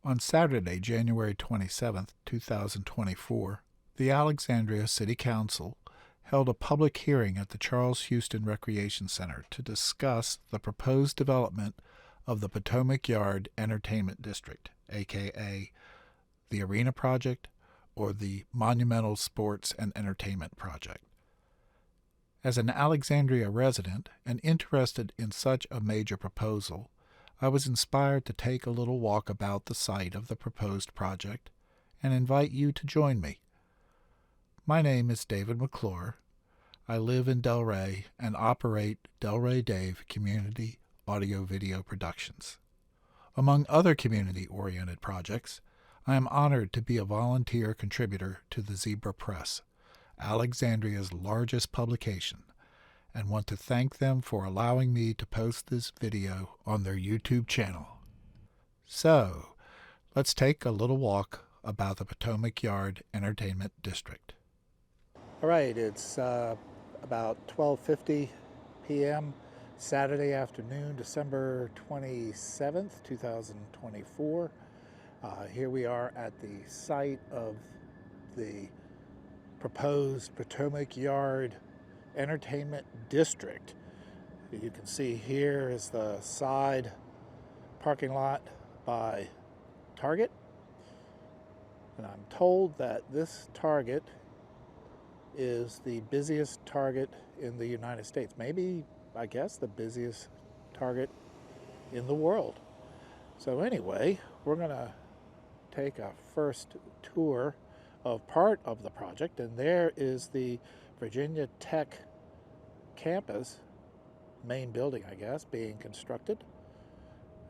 On Saturday, January 27, 2024, the Alexandria City Council held a public hearing at the Charles Houston Recreation Center to discuss the proposed development of the Potomac Yard Entertainment District, aka the Arena Project or the Monumental Sports and Entertainment Project. As an Alexandria resident and interested in such a major proposal, I was inspired to take a little walk about the site of the proposed project and invite you to join me. My name is David McClure. I live in Delray and operate Delray Dave Community Audio-Video Productions. Among other community-oriented projects, I am honored to be a volunteer contributor to the Zebra Press, Alexandria's largest publication, and want to thank them for allowing me to post this video on their YouTube channel. So, let's take a little walk about the Potomac Yard Entertainment District. All right, it's about 12:50 p.m. Saturday afternoon, December 27th, 2024. Here we are at the site of the proposed Potomac Yard Entertainment District. You can see here is the side parking lot by Target. And I'm told that this Target is the busiest Target in the United States. Maybe, I guess, the busiest Target in the world. So anyway, we're going to take a first tour of part of the project, and there is the Virginia Tech campus, main building, I guess, being constructed.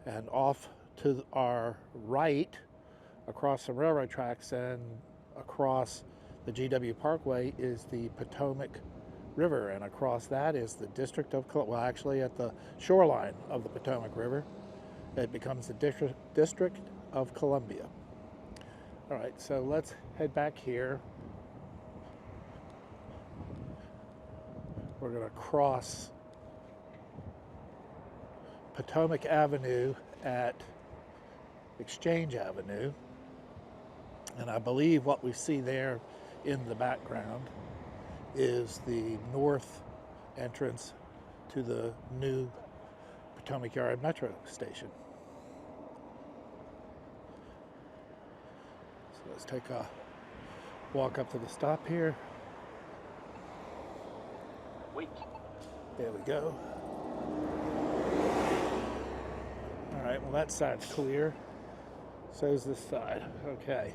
And off to our right, across the railroad tracks and across the GW Parkway, is the Potomac River, and across that is the District of Columbia. Well, actually, at the shoreline of the Potomac River, it becomes the District of Columbia. All right, so let's head back here. We're going to cross Potomac Avenue at Exchange Avenue. And I believe what we see there in the background is the north entrance to the new Potomac Yard Metro Station. So let's take a walk up to the stop here. Wait. There we go. All right, well, that side's clear. So's this side. Okay.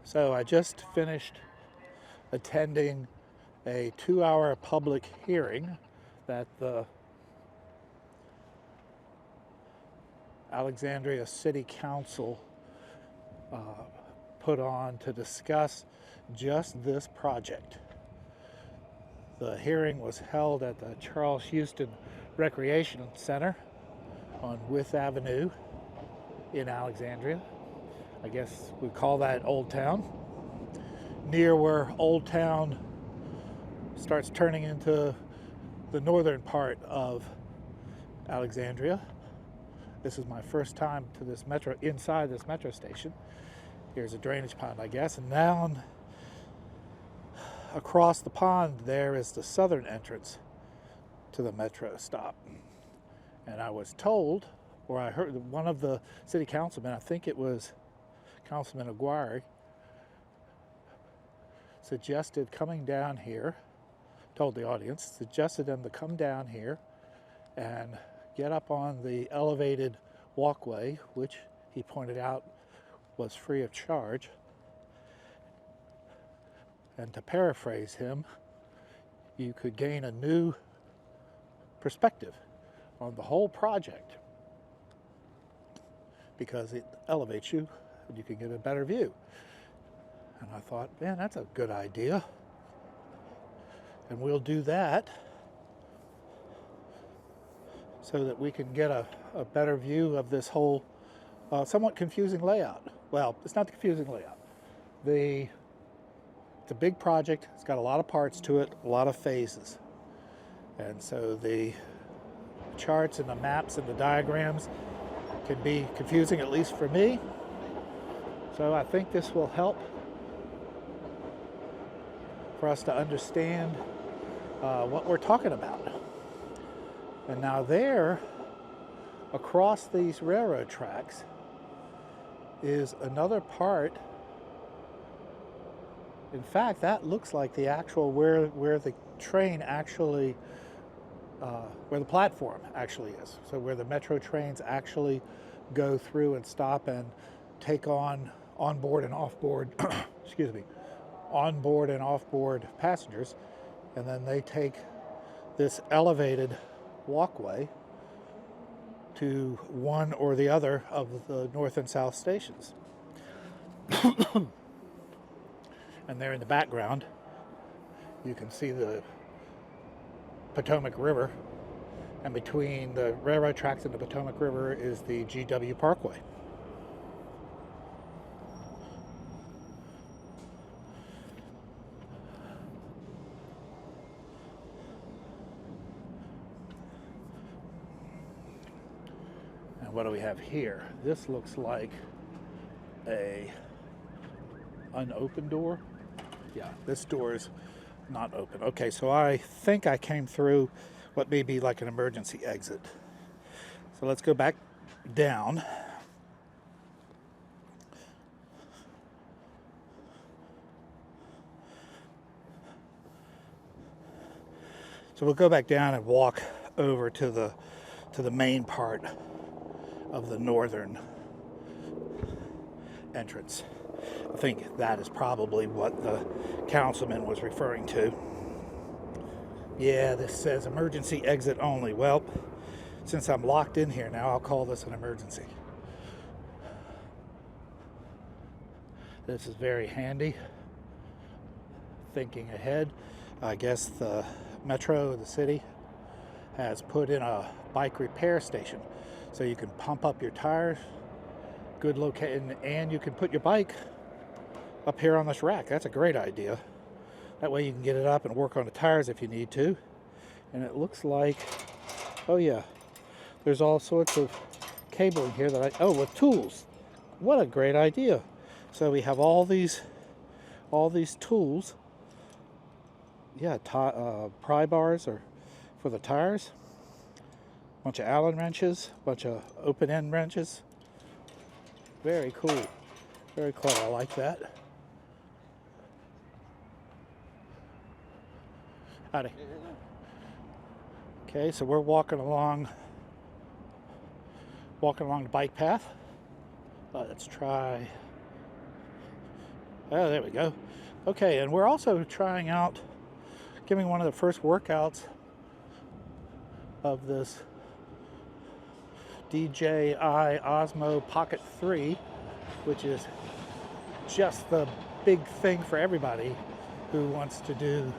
So I just finished attending a 2-hour public hearing that the Alexandria City Council put on to discuss just this project. The hearing was held at the Charles Houston Recreation Center on Wythe Avenue in Alexandria. I guess we call that Old Town. Near where Old Town starts turning into the northern part of Alexandria. This is my first time to this metro, inside this metro station. Here's a drainage pond, I guess, and down across the pond there is the southern entrance to the metro stop. And I was told, or I heard one of the city councilmen, I think it was Councilman Aguirre, suggested coming down here, told the audience, suggested them to come down here and get up on the elevated walkway, which he pointed out was free of charge. And to paraphrase him, you could gain a new perspective on the whole project because it elevates you and you can get a better view. And I thought, man, that's a good idea. And we'll do that so that we can get a better view of this whole somewhat confusing layout. Well, it's not the confusing layout. It's a big project. It's got a lot of parts to it, a lot of phases. And so the charts and the maps and the diagrams can be confusing, at least for me. So I think this will help for us to understand what we're talking about. And now there, across these railroad tracks, is another part. In fact, that looks like the actual where the train actually, where the platform actually is. So where the metro trains actually go through and stop and take on onboard and offboard, excuse me, onboard and offboard passengers, and then they take this elevated walkway to one or the other of the north and south stations. And there in the background, you can see the Potomac River, and between the railroad tracks and the Potomac River is the GW Parkway. And what do we have here? This looks like a unopened door. Yeah, this door is not open. Okay, so I think I came through what may be like an emergency exit. So let's go back down. So we'll go back down and walk over to the main part of the northern entrance. I think that is probably what the councilman was referring to. Yeah, this says emergency exit only. Well, since I'm locked in here now, I'll call this an emergency. This is very handy. Thinking ahead, I guess the metro, the city, has put in a bike repair station. So you can pump up your tires, good location, and you can put your bike up here on this rack. That's a great idea. That way you can get it up and work on the tires if you need to. And it looks like, oh yeah, there's all sorts of cabling here that with tools. What a great idea. So we have all these tools. Yeah, pry bars are for the tires. Bunch of Allen wrenches, bunch of open end wrenches. Very cool. Very clever. I like that. Howdy. Okay, so we're walking along the bike path. Let's try. Oh, there we go. Okay, and we're also trying out, giving one of the first workouts of this DJI Osmo Pocket 3, which is just the big thing for everybody who wants to do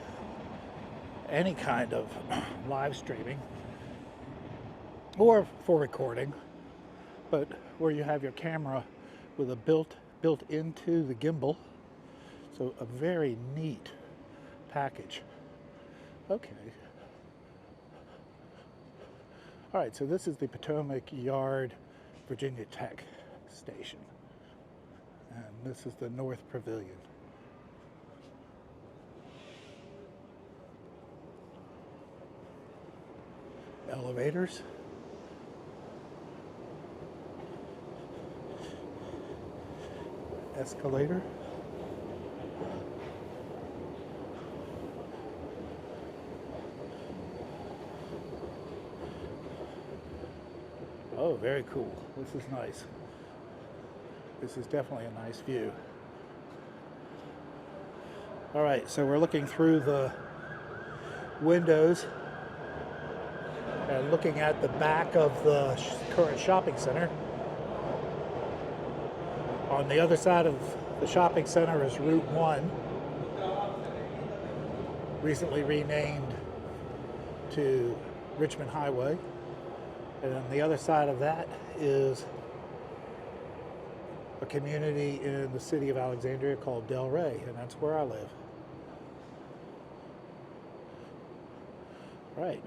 any kind of live streaming or for recording, but where you have your camera with a built into the gimbal. So a very neat package. Okay. All right, so this is the Potomac Yard, Virginia Tech station. And this is the North Pavilion. Elevators. Escalator. Oh, very cool. This is nice. This is definitely a nice view. All right, so we're looking through the windows and looking at the back of the current shopping center. On the other side of the shopping center is Route 1, recently renamed to Richmond Highway. And on the other side of that is a community in the city of Alexandria called Del Rey, and that's where I live. Right.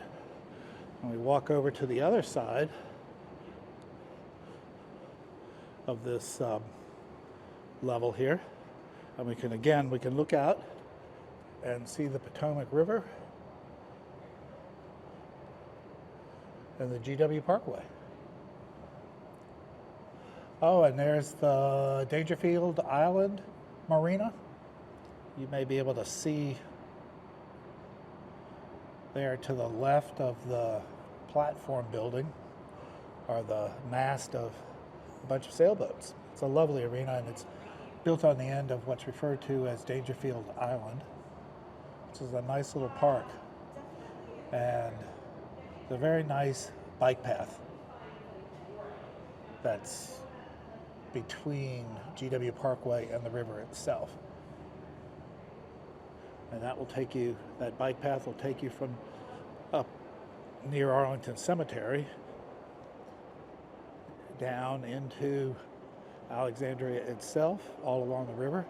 And we walk over to the other side of this level here, and we can look out and see the Potomac River and the GW Parkway. Oh, and there's the Dangerfield Island Marina. You may be able to see there to the left of the platform building are the mast of a bunch of sailboats. It's a lovely arena, and it's built on the end of what's referred to as Dangerfield Island, which is a nice little park. And it's a very nice bike path that's between GW Parkway and the river itself. And that bike path will take you from up near Arlington Cemetery down into Alexandria itself, all along the river.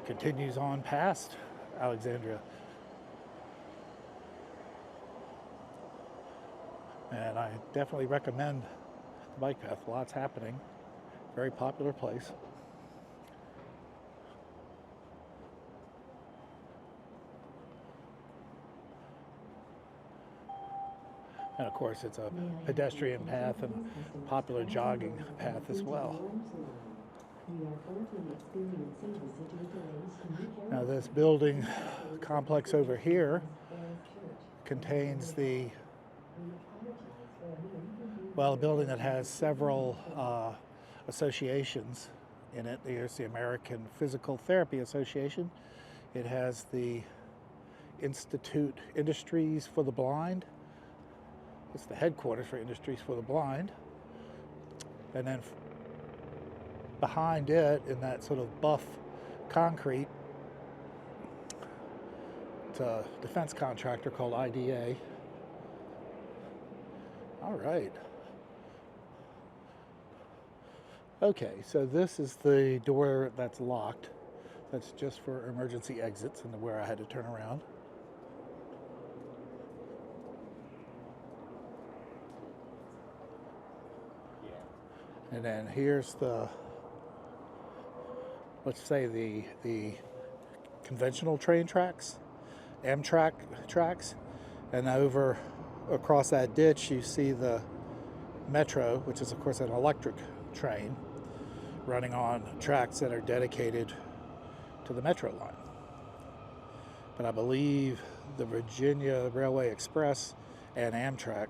Continues on past Alexandria. And I definitely recommend the bike path. Lots happening. Very popular place. And of course, it's a pedestrian path and popular jogging path as well. Now, this building complex over here contains a building that has several associations in it. There's the American Physical Therapy Association. It has the Industries for the Blind. It's the headquarters for Industries for the Blind. And then behind it, in that sort of buff concrete, it's a defense contractor called IDA. All right. Okay, so this is the door that's locked. That's just for emergency exits and where I had to turn around. And then here's let's say the conventional train tracks, Amtrak tracks, and over across that ditch you see the Metro, which is of course an electric train running on tracks that are dedicated to the Metro line. But I believe the Virginia Railway Express and Amtrak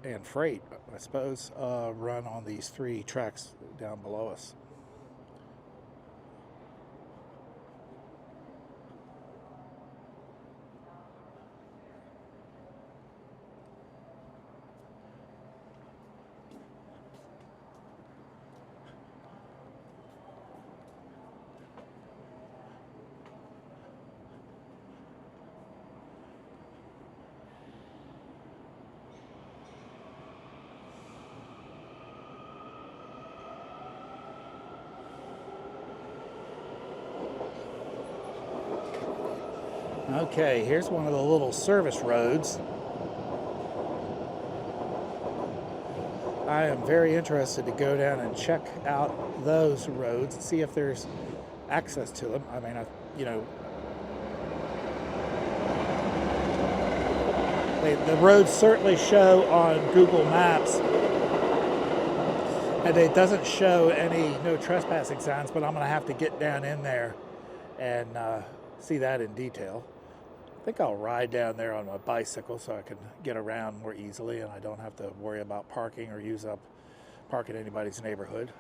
and freight, I suppose, run on these three tracks down below us. Okay, here's one of the little service roads. I am very interested to go down and check out those roads and see if there's access to them. I mean, the roads certainly show on Google Maps, and it doesn't show any no trespassing signs, but I'm going to have to get down in there and see that in detail. I think I'll ride down there on my bicycle so I can get around more easily and I don't have to worry about parking or use up park in anybody's neighborhood.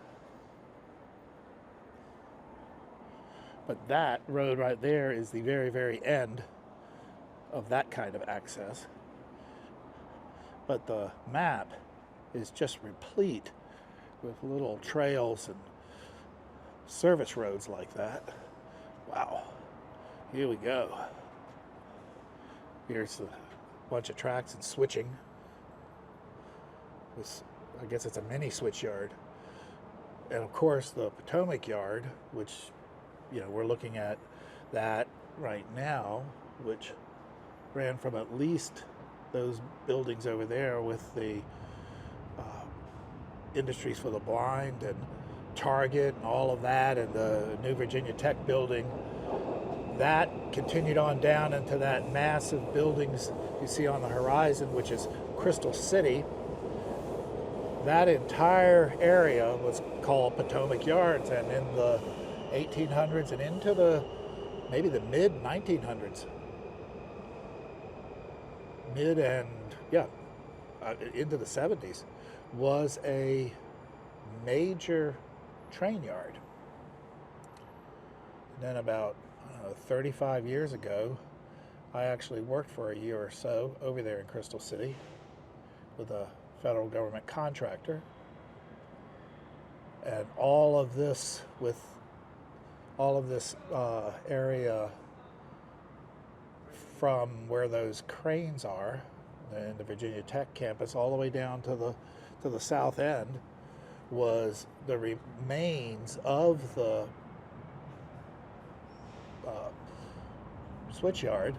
But that road right there is the very, very end of that kind of access. But the map is just replete with little trails and service roads like that. Wow. Here we go. Here's a bunch of tracks and switching. I guess it's a mini switchyard. And of course the Potomac Yard, which, we're looking at that right now, which ran from at least those buildings over there with the Industries for the Blind and Target and all of that, and the new Virginia Tech building. That continued on down into that massive buildings you see on the horizon, which is Crystal City. That entire area was called Potomac Yards, and in the 1800s and into maybe the mid 1900s, into the 70s, was a major train yard. And then about 35 years ago, I actually worked for a year or so over there in Crystal City with a federal government contractor. And all of this area from where those cranes are in the Virginia Tech campus all the way down to the south end was the remains of the switchyard.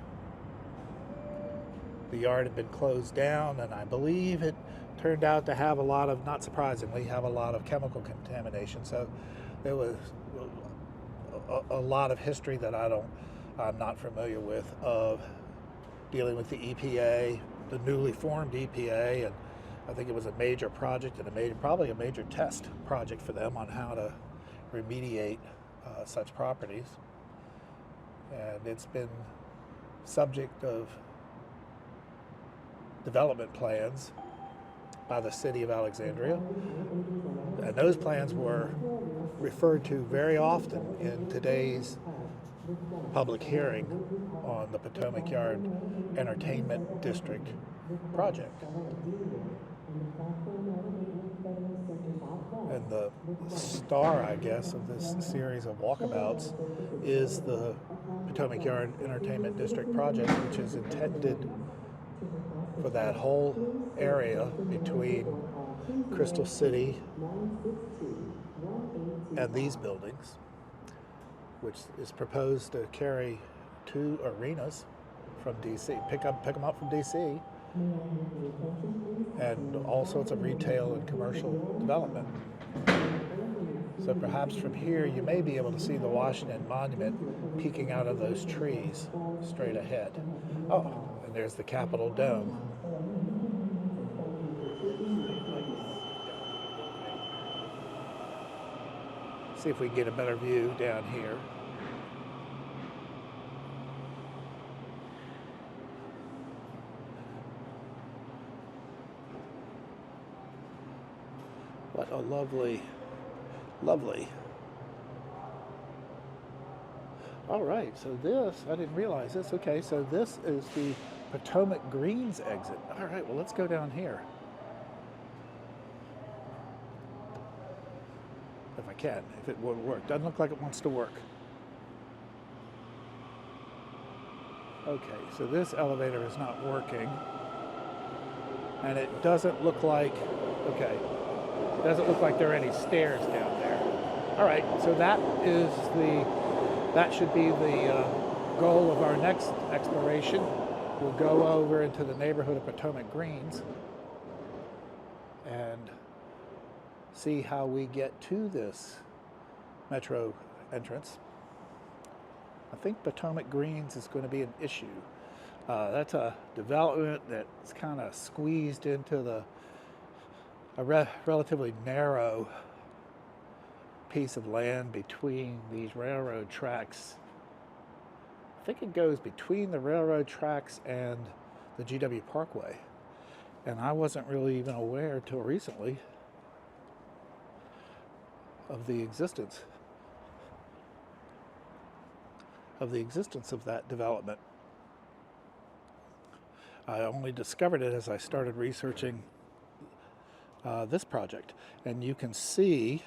The yard had been closed down, and I believe it turned out to have a lot of, not surprisingly, have a lot of chemical contamination. So there was a lot of history that I'm not familiar with, of dealing with the EPA, the newly formed EPA, and I think it was a major project and probably a major test project for them on how to remediate such properties. And it's been subject of development plans by the city of Alexandria, and those plans were referred to very often in today's public hearing on the Potomac Yard Entertainment District project. And the star, I guess, of this series of walkabouts is the Potomac Yard Entertainment District project, which is intended for that whole area between Crystal City and these buildings, which is proposed to carry 2 arenas from DC, pick them up from DC, and all sorts of retail and commercial development. So perhaps from here you may be able to see the Washington Monument peeking out of those trees straight ahead. Oh, and there's the Capitol Dome. See if we can get a better view down here. What a lovely. All right, so this, I didn't realize this. Okay, so this is the Potomac Greens exit. All right, well, let's go down here. If I can, if it would work. Doesn't look like it wants to work. Okay, so this elevator is not working. And it doesn't look like, it doesn't look like there are any stairs down there. All right, so that should be the goal of our next exploration. We'll go over into the neighborhood of Potomac Greens and see how we get to this metro entrance. I think Potomac Greens is going to be an issue. That's a development that's kind of squeezed into a relatively narrow piece of land between these railroad tracks. I think it goes between the railroad tracks and the GW Parkway. And I wasn't really even aware till recently of the existence of that development. I only discovered it as I started researching this project. And you can see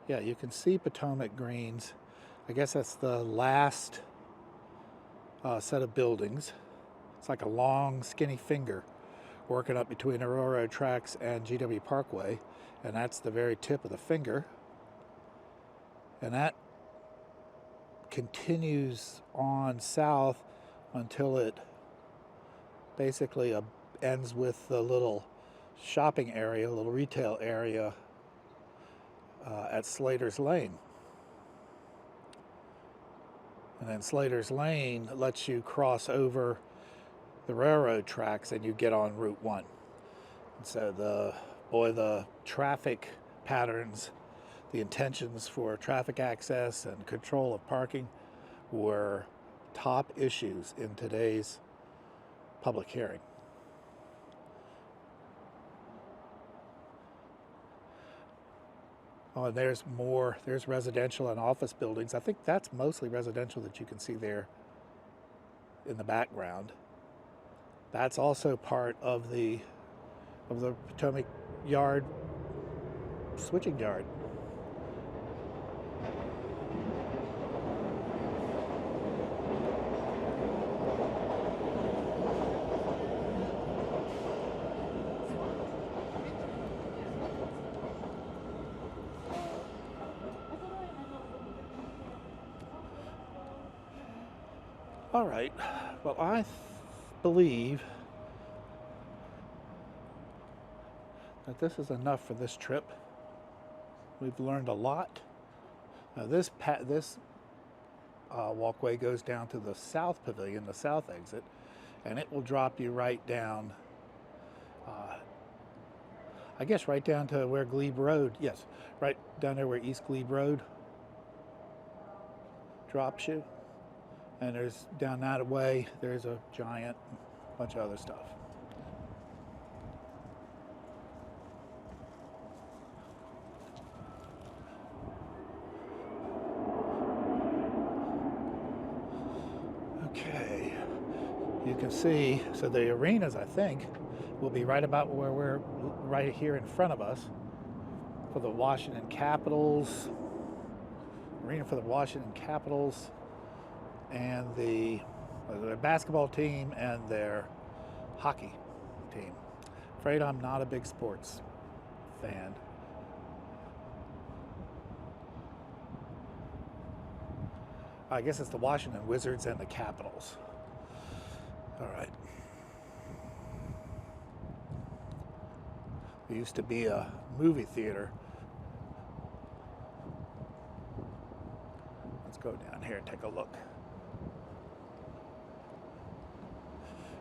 Potomac Greens. I guess that's the last set of buildings. It's like a long, skinny finger working up between the railroad tracks and GW Parkway, and that's the very tip of the finger. And that continues on south until it basically ends with the little shopping area, little retail area at Slater's Lane. And then Slater's Lane lets you cross over the railroad tracks and you get on Route 1. And so the traffic patterns, the intentions for traffic access and control of parking were top issues in today's public hearing. Oh, and there's residential and office buildings. I think that's mostly residential that you can see there in the background. That's also part of the Potomac Yard switching yard. All right, well, I believe that this is enough for this trip. We've learned a lot. Now this walkway goes down to the south pavilion, the south exit, and it will drop you right down, I guess right down to where Glebe Road, yes, right down there where East Glebe Road drops you. And there's down that way, there's a giant bunch of other stuff. Okay, you can see, so the arenas, I think, will be right about where we're right here in front of us for the Washington Capitals, arena for the Washington Capitals, and their basketball team and their hockey team. Afraid I'm not a big sports fan. I guess it's the Washington Wizards and the Capitals. All right. There used to be a movie theater. Let's go down here and take a look.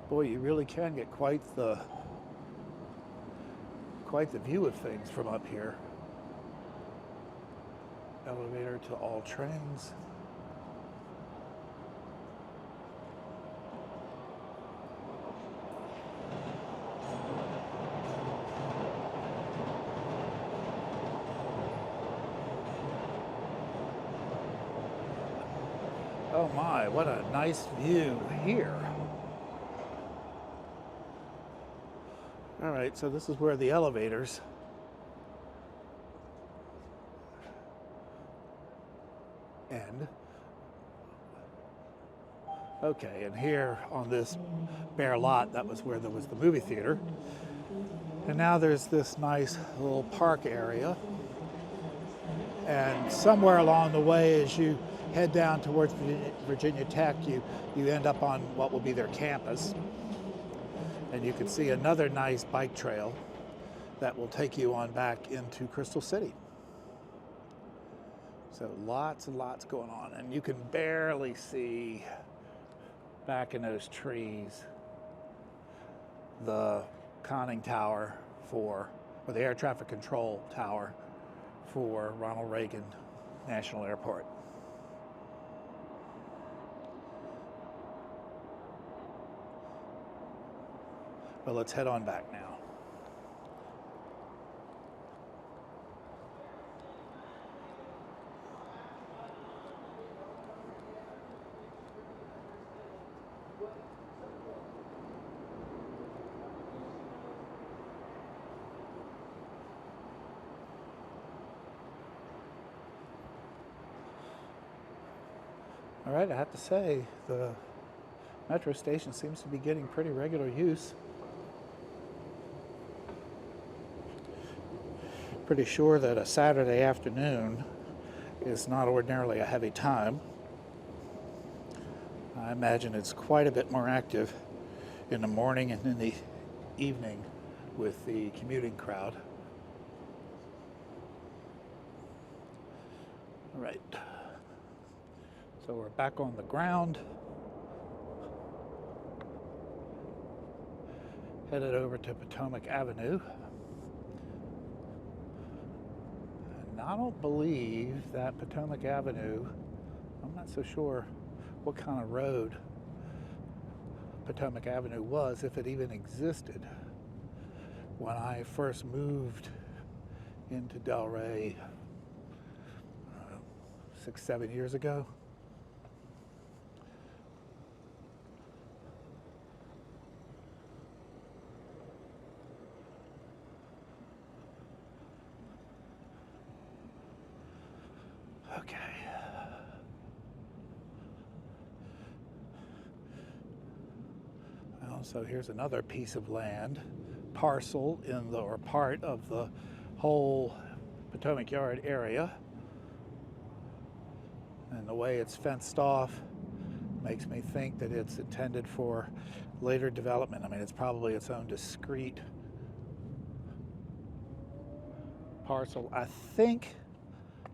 Boy, you really can get quite the view of things from up here. Elevator to all trains. Oh my, what a nice view here. All right, so this is where the elevators end. Okay, and here on this bare lot, that was where there was the movie theater. And now there's this nice little park area. And somewhere along the way, as you head down towards Virginia Tech, you end up on what will be their campus. And you can see another nice bike trail that will take you on back into Crystal City. So lots and lots going on. And you can barely see back in those trees the conning tower or the air traffic control tower for Ronald Reagan National Airport. But let's head on back now. All right, I have to say, the metro station seems to be getting pretty regular use. Pretty sure that a Saturday afternoon is not ordinarily a heavy time. I imagine it's quite a bit more active in the morning and in the evening with the commuting crowd. All right, so we're back on the ground, headed over to Potomac Avenue. And I don't believe that Potomac Avenue, I'm not so sure what kind of road Potomac Avenue was, if it even existed, when I first moved into Delray 6-7 years ago. Okay. Well, so here's another piece of land, parcel in the, or part of the whole Potomac Yard area. And the way it's fenced off makes me think that it's intended for later development. I mean, it's probably its own discrete parcel. I think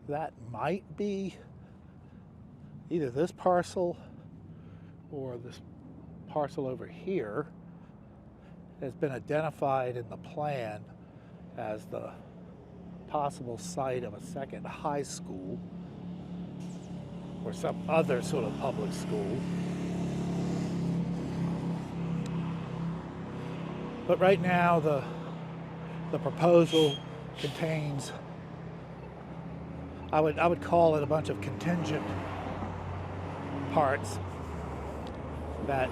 that might be either this parcel or this parcel over here has been identified in the plan as the possible site of a second high school or some other sort of public school. But right now the proposal contains, I would call it a bunch of contingent parts that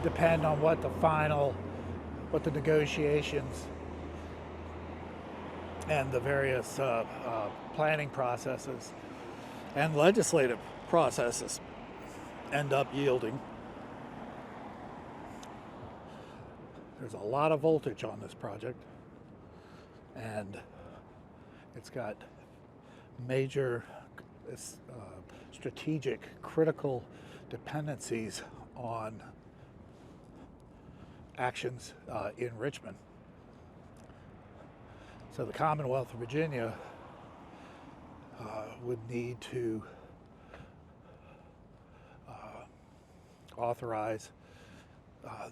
depend on what the negotiations and the various planning processes and legislative processes end up yielding. There's a lot of voltage on this project, and it's got major strategic, critical dependencies on actions in Richmond. So the Commonwealth of Virginia would need to authorize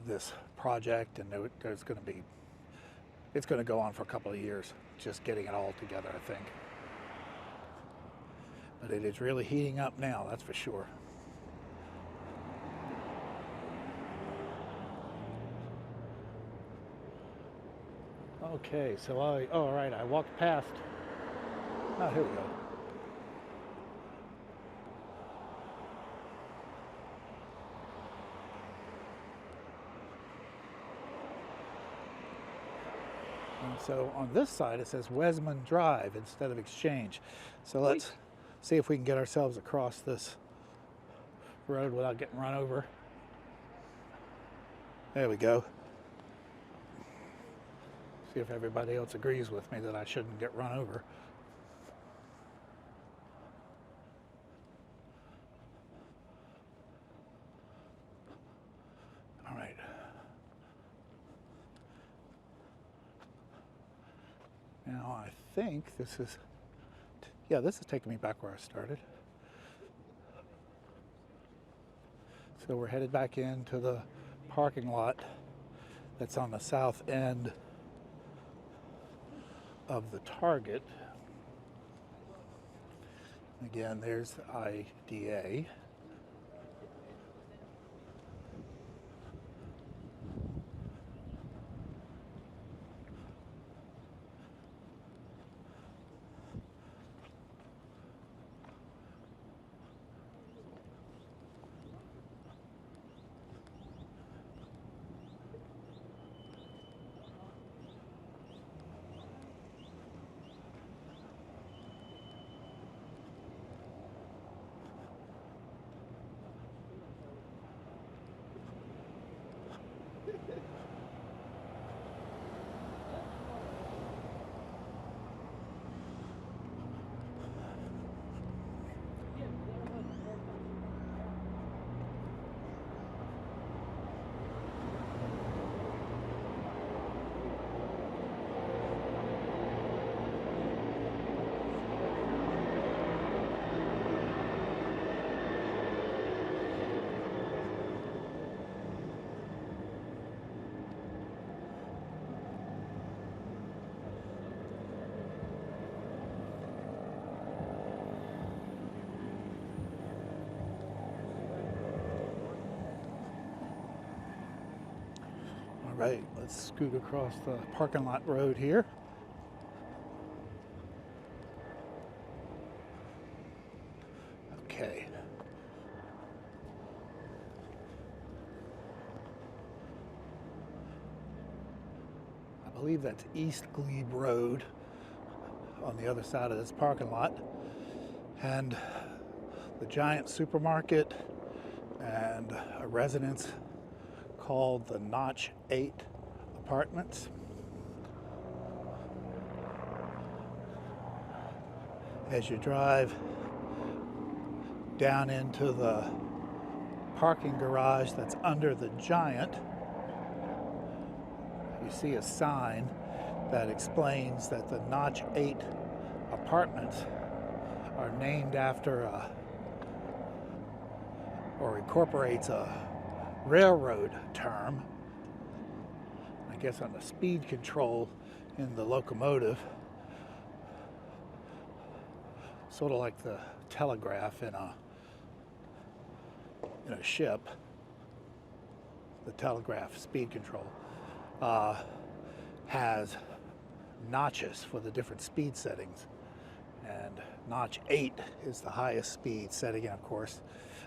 this project, and it's going to go on for a couple of years, just getting it all together, I think. But it is really heating up now, that's for sure. Okay, so all right, I walked past. Oh, here we go. And so on this side it says Wesman Drive instead of Exchange. So let's see if we can get ourselves across this road without getting run over. There we go. See if everybody else agrees with me that I shouldn't get run over. All right. Now I think this is, yeah, this is taking me back where I started. So we're headed back into the parking lot that's on the south end of the Target. Again, there's the IDA. All right, let's scoot across the parking lot road here. Okay. I believe that's East Glebe Road on the other side of this parking lot. And the giant supermarket and a residence called the Notch 8 Apartments. As you drive down into the parking garage that's under the giant, you see a sign that explains that the Notch 8 Apartments are named after or incorporates a railroad term, I guess, on the speed control in the locomotive, sort of like the telegraph in a ship. The telegraph speed control has notches for the different speed settings, and notch 8 is the highest speed setting, and of course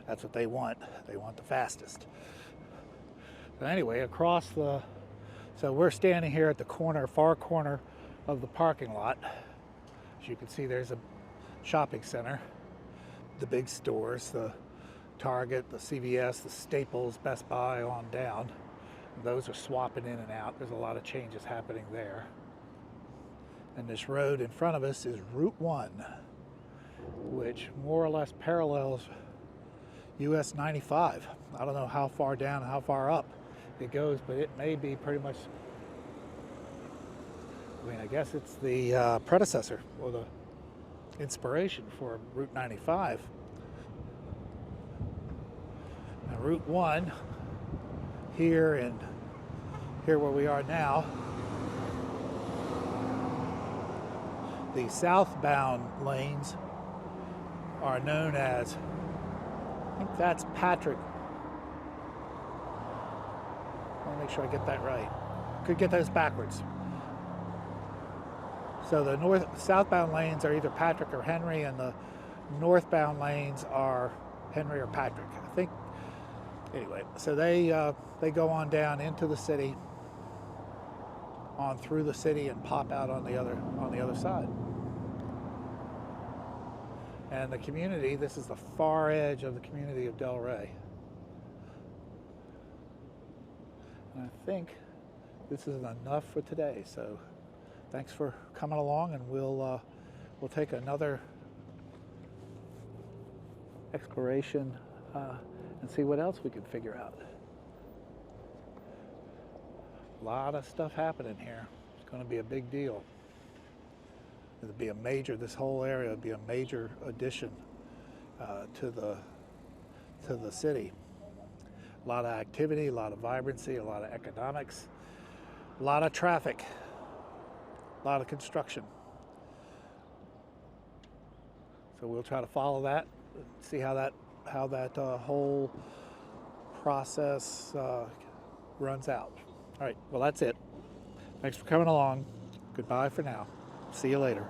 that's what they want. They want the fastest. So anyway, so we're standing here at the far corner of the parking lot. As you can see, there's a shopping center, the big stores, the Target, the CVS, the Staples, Best Buy on down. Those are swapping in and out. There's a lot of changes happening there. And this road in front of us is Route 1, which more or less parallels US 95. I don't know how far down and how far up it goes, but it may be pretty much, I guess it's the predecessor or the inspiration for Route 95. Now, Route 1 here where we are now, the southbound lanes are known as, I think that's Patrick. I want to make sure I get that right. Could get those backwards. So the southbound lanes are either Patrick or Henry, and the northbound lanes are Henry or Patrick, I think. Anyway, so they go on down into the city, on through the city, and pop out on the other side. And the community, this is the far edge of the community of Del Rey. And I think this is enough for today. So thanks for coming along, and we'll take another exploration and see what else we can figure out. A lot of stuff happening here. It's going to be a big deal. This whole area would be a major addition to the city. A lot of activity, a lot of vibrancy, a lot of economics, a lot of traffic, a lot of construction. So we'll try to follow that, see how that whole process runs out. All right, well, that's it. Thanks for coming along. Goodbye for now. See you later.